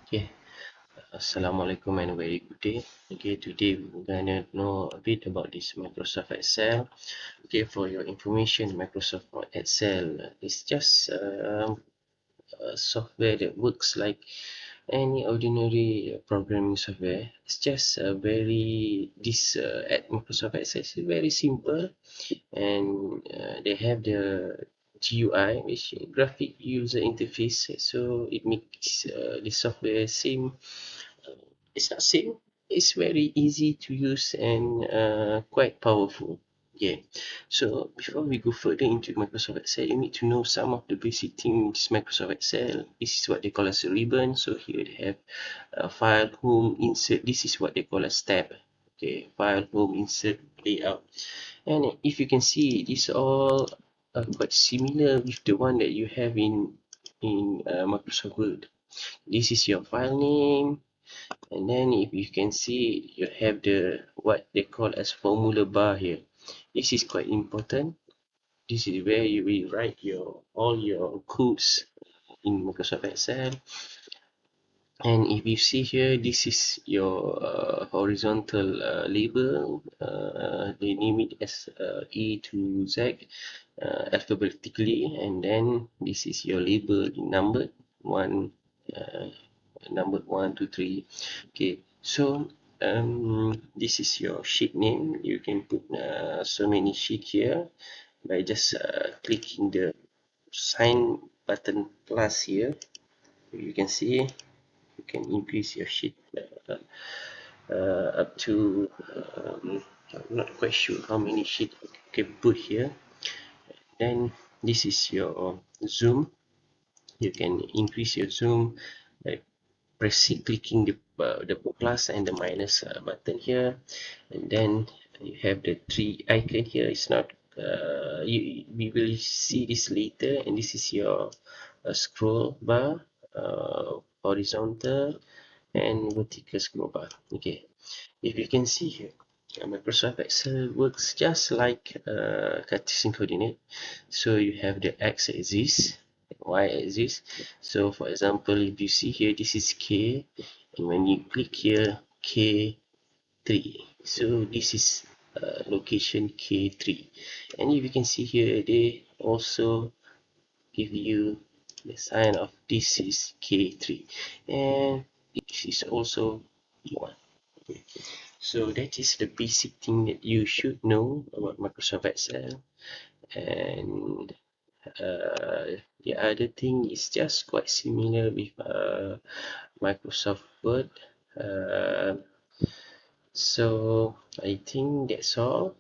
Okay, Assalamualaikum and very good day. Okay, today we're gonna know a bit about this Microsoft Excel. Okay, for your information, Microsoft Excel is just a software that works like any ordinary programming software. It's just at Microsoft Excel is very simple, and they have the GUI, which graphic user interface, so it makes the software seem it's not same. It's very easy to use and quite powerful. Yeah. So before we go further into Microsoft Excel, you need to know some of the basic things Microsoft Excel. This is what they call as a ribbon. So here they have file, home, insert. This is what they call as tab. Okay, file, home, insert, layout. And if you can see, these all are quite similar with the one that you have in Microsoft Word. This is your file name, and then if you can see, you have the what they call as formula bar here. This is quite important. This is where you will write your all your codes in Microsoft Excel. And if you see here, this is your horizontal label. They name it as A to Z alphabetically, and then this is your label in number one, uh, number 1, 2, 3. Okay, so this is your sheet name. You can put so many sheet here by just clicking the sign button plus here. You can see you can increase your sheet up to I'm not quite sure how many sheet you can put here. Then this is your zoom. You can increase your zoom by clicking the plus and the minus button here, and then you have the three icon here. It's not we will see this later, and this is your scroll bar, horizontal and vertical scroll bar. Okay, if you can see here, Microsoft Excel works just like Cartesian coordinate. So you have the x-axis, y-axis. So for example, if you see here, this is K, and when you click here, K3. So this is location K3. And if you can see here, they also give you the sign of this is K3, and this is also E1. So that is the basic thing that you should know about Microsoft Excel. And the other thing is just quite similar with Microsoft Word. Uh, so I think that's all.